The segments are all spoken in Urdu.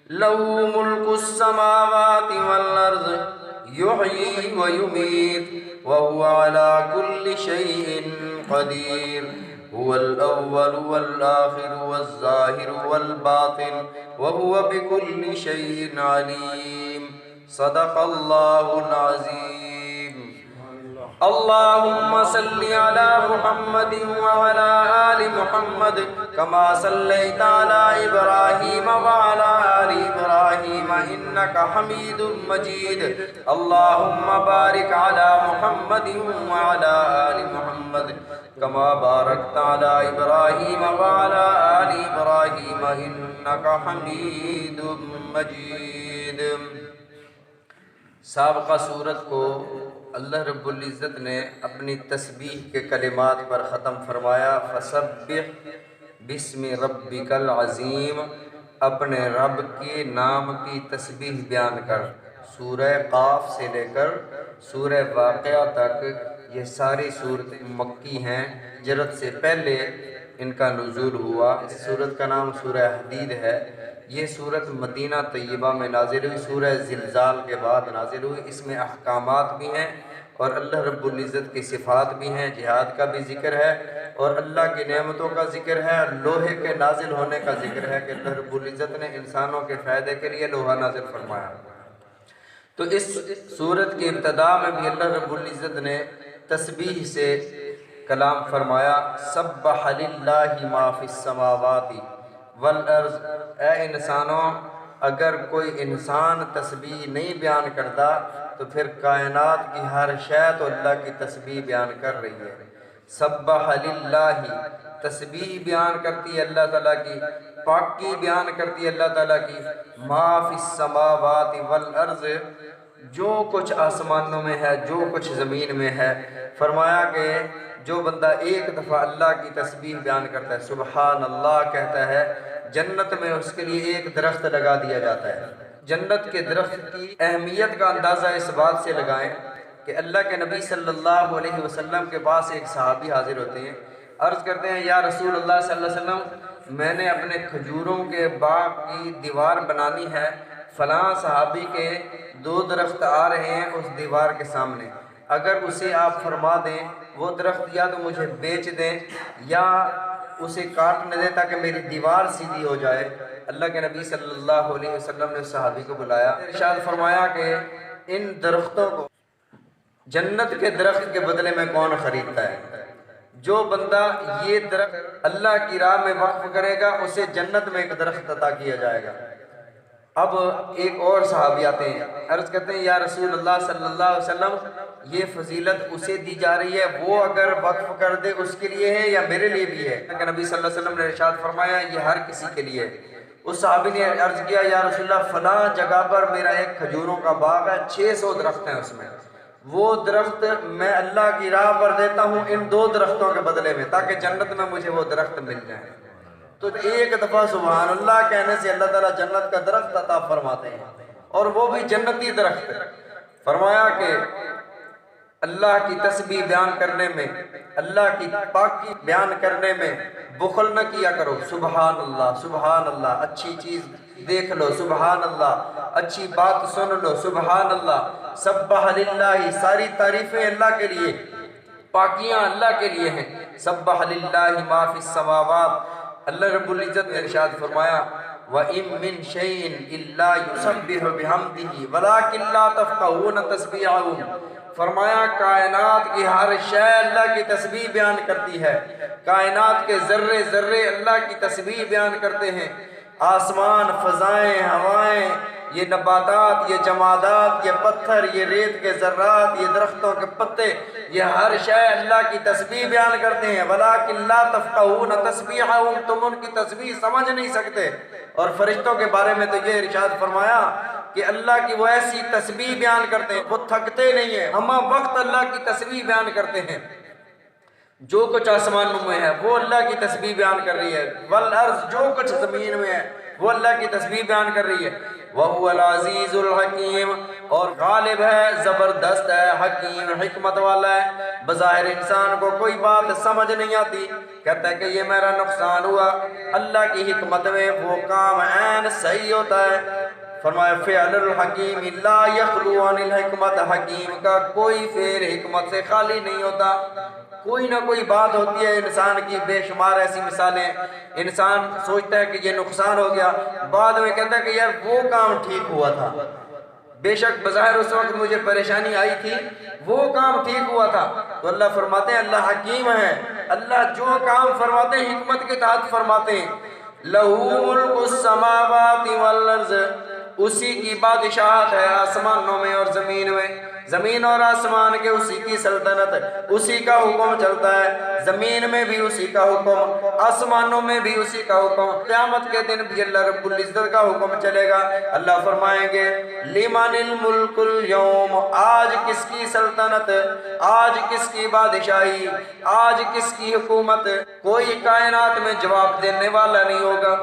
لہ ملک السماوات والارض یحیی ویمیت وہو علی کل شیء قدیر هو الأول والآخر والظاهر والباطن وهو بكل شيء عليم صدق الله العظيم اللهم صل على محمد وعلى آل محمد كما صليت على إبراهيم وعلى آل إبراهيم إنك حميد مجيد اللهم بارك على محمد وعلى آل محمد كما باركت على إبراهيم وعلى آل إبراهيم إنك حميد مجيد۔ سابقہ صورت کو اللہ رب العزت نے اپنی تسبیح کے کلمات پر ختم فرمایا، فسبح بسم ربک العظیم، اپنے رب کے نام کی تسبیح بیان کر۔ سورہ قاف سے لے کر سورہ واقعہ تک یہ ساری صورتیں مکی ہیں، ہجرت سے پہلے ان کا نزول ہوا۔ اس صورت کا نام سورہ حدید ہے۔ یہ صورت مدینہ طیبہ میں نازل ہوئی، سورہ زلزال کے بعد نازل ہوئی۔ اس میں احکامات بھی ہیں اور اللہ رب العزت کی صفات بھی ہیں، جہاد کا بھی ذکر ہے اور اللہ کی نعمتوں کا ذکر ہے، لوہے کے نازل ہونے کا ذکر ہے کہ اللہ رب العزت نے انسانوں کے فائدے کے لیے لوہا نازل فرمایا۔ تو اس صورت کی ابتدا میں بھی اللہ رب العزت نے تسبیح سے کلام فرمایا، سبح للہ ما فی السماوات والارض۔ اے انسانوں، اگر کوئی انسان تسبیح نہیں بیان کرتا تو پھر کائنات کی ہر شے تو اللہ کی تسبیح بیان کر رہی ہے۔ سبح للہ، تسبیح بیان کرتی ہے اللہ تعالیٰ کی، پاکی بیان کرتی ہے اللہ تعالیٰ کی، ما فی السماوات والارض، جو کچھ آسمانوں میں ہے، جو کچھ زمین میں ہے۔ فرمایا کہ جو بندہ ایک دفعہ اللہ کی تسبیح بیان کرتا ہے، سبحان اللہ کہتا ہے، جنت میں اس کے لیے ایک درخت لگا دیا جاتا ہے۔ جنت کے درخت کی اہمیت کا اندازہ اس بات سے لگائیں کہ اللہ کے نبی صلی اللہ علیہ وسلم کے پاس ایک صحابی حاضر ہوتے ہیں، عرض کرتے ہیں، یا رسول اللہ صلی اللہ علیہ وسلم، میں نے اپنے کھجوروں کے باغ کی دیوار بنانی ہے، فلاں صحابی کے 2 درخت آ رہے ہیں اس دیوار کے سامنے، اگر اسے آپ فرما دیں وہ درخت یا تو مجھے بیچ دیں یا اسے کاٹ نہ دیں تاکہ میری دیوار سیدھی ہو جائے۔ اللہ کے نبی صلی اللہ علیہ وسلم نے اس صحابی کو بلایا، ارشاد فرمایا کہ ان درختوں کو جنت کے درخت کے بدلے میں کون خریدتا ہے؟ جو بندہ یہ درخت اللہ کی راہ میں وقف کرے گا اسے جنت میں ایک درخت عطا کیا جائے گا۔ اب ایک اور صحابی آتے ہیں، عرض کرتے ہیں، یا رسول اللہ صلی اللہ علیہ وسلم، یہ فضیلت اسے دی جا رہی ہے، وہ اگر وقف کر دے اس کے لیے ہے یا میرے لیے بھی ہے؟ کہ نبی صلی اللہ علیہ وسلم نے ارشاد فرمایا، یہ ہر کسی کے لیے ہے۔ اس صحابی نے عرض کیا، یا رسول اللہ، فلاں جگہ پر میرا ایک کھجوروں کا باغ ہے، 600 درخت ہیں اس میں، وہ درخت میں اللہ کی راہ پر دیتا ہوں ان 2 درختوں کے بدلے میں تاکہ جنت میں مجھے وہ درخت مل جائیں۔ تو ایک دفعہ سبحان اللہ کہنے سے اللہ تعالیٰ جنت کا درخت عطا فرماتے ہیں، اور وہ بھی جنتی درخت۔ فرمایا کہ اللہ کی تسبیح بیان کرنے میں، اللہ کی پاکی بیان کرنے میں بخل نہ کیا کرو۔ سبحان اللہ، سبحان اللہ، اچھی چیز دیکھ لو، سبحان اللہ، اچھی بات سن لو، سبحان اللہ۔ سبح للہ، ساری تعریفیں اللہ کے لیے، پاکیاں اللہ کے لیے ہیں۔ سبح للہ ما فی السماوات، اللہ رب العزت نے ارشاد فرمایا، وَإِن مِّن شَيْءٍ إِلَّا يُسَبِّحُ بِحَمْدِهِ وَلَٰكِن لَّا تَفْقَهُونَ تَسْبِيحَهُمْ۔ فرمایا کائنات کی ہر شے اللہ کی تسبیح بیان کرتی ہے، کائنات کے ذرے ذرے اللہ کی تسبیح بیان کرتے ہیں، آسمان، فضائیں، ہوائیں، یہ نباتات، یہ جمادات، یہ پتھر، یہ ریت کے ذرات، یہ درختوں کے پتے، یہ ہر شے اللہ کی تسبیح بیان کرتے ہیں۔ وَلَٰكِن لَّا تَفْقَهُونَ تَسْبِيحَهُمْ، تم ان کی تسبیح سمجھ نہیں سکتے۔ اور فرشتوں کے بارے میں تو یہ ارشاد فرمایا کہ اللہ کی وہ ایسی تسبیح بیان کرتے ہیں، وہ تھکتے نہیں ہیں، ہم وقت اللہ کی تسبیح بیان کرتے ہیں۔ جو کچھ آسمانوں میں ہے وہ اللہ کی تسبیح بیان کر رہی ہے، والارض، جو کچھ زمین میں ہے وہ اللہ کی تسبیح بیان کر رہی ہے۔ وَهُوَ الْعَزِيزُ الْحَكِيمُ، اور غالب ہے، زبردست ہے، حکیم، حکمت والا ہے۔ بظاہر انسان کو کوئی بات سمجھ نہیں آتی کہتا ہے کہ یہ میرا نقصان ہوا، اللہ کی حکمت میں وہ کام عین صحیح ہوتا ہے۔ فرمایا فعل الحکیم لا یخلو عن الحکمت، حکیم کا کوئی فعل حکمت سے خالی نہیں ہوتا۔ کوئی نہ کوئی بات ہوتی ہے انسان کی، بے شمار ایسی مثالیں، انسان سوچتا ہے کہ یہ نقصان ہو گیا، بعد میں کہتا ہے کہ یار وہ کام ٹھیک ہوا تھا، بے شک بظاہر اس وقت مجھے پریشانی آئی تھی، وہ کام ٹھیک ہوا تھا۔ تو اللہ فرماتے ہیں اللہ حکیم ہے، اللہ جو کام فرماتے ہیں حکمت کے تحت فرماتے ہیں۔ لَهُ مُلْكُ السَّمَاوَاتِ وَالْأَرْضِ، اسی کی بادشاہت ہے آسمانوں میں اور زمین میں، زمین اور آسمان کے اسی کی سلطنت، اسی کا حکم چلتا ہے، زمین میں بھی اسی کا حکم، آسمانوں میں بھی اسی کا حکم، قیامت کے دن بھی اللہ رب العزت کا حکم چلے گا۔ اللہ فرمائیں گے لمن الملک اليوم، آج کس کی سلطنت، آج کس کی بادشاہی، آج کس کی حکومت، کوئی کائنات میں جواب دینے والا نہیں ہوگا۔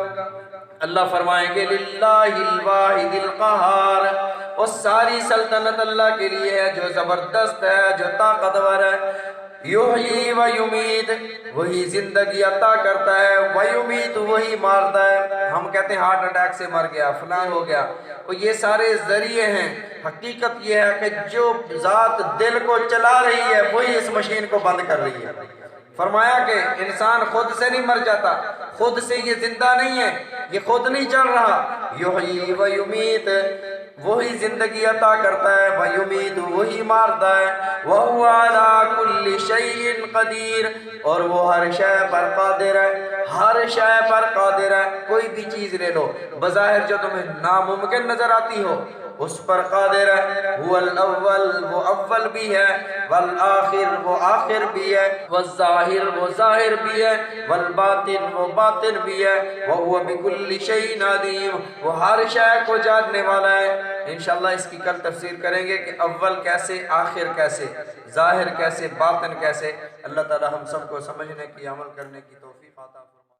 اللہ فرمائیں گے للہ الواحد القہار، اور ساری سلطنت اللہ کے لیے ہے جو زبردست ہے، جو طاقتور ہے۔ یحیی و یمیت، وہی زندگی عطا کرتا ہے، ویمیت وہی مارتا ہے۔ ہم کہتے ہیں ہارٹ اٹیک سے مر گیا، فلاں ہو گیا، اور یہ سارے ذریعے ہیں۔ حقیقت یہ ہے کہ جو ذات دل کو چلا رہی ہے وہی اس مشین کو بند کر رہی ہے۔ فرمایا کہ انسان خود سے نہیں مر جاتا، خود سے یہ زندہ نہیں ہے، یہ خود نہیں چل رہا۔ یحیی و یمیت، وہی زندگی عطا کرتا ہے، ویمیت وہی مارتا ہے، وَهُوَ عَلَىٰ كُلِّ شَيْءٍ قَدِيرٌ، اور وہ ہر شے پر قادر ہے، ہر شے پر قادر ہے۔ کوئی بھی چیز لے لو، بظاہر جو تمہیں ناممکن نظر آتی ہو اس پر قادر ہے۔ هو الاول، وہ اول بھی ہے، والآخر، وہ آخر بھی ہے، والظاہر، وہ ظاہر بھی ہے، والباطن، وہ باطن بھی ہے، وَهُوَ بِكُلِّ شَيْءٍ عَلِيمٌ، وہ ہر شے کو جاننے والا ہے۔ انشاءاللہ اس کی کل تفسیر کریں گے کہ اول کیسے، آخر کیسے، ظاہر کیسے، باطن کیسے۔ اللہ تعالی ہم سب کو سمجھنے کی، عمل کرنے کی توفیق عطا فرمائے۔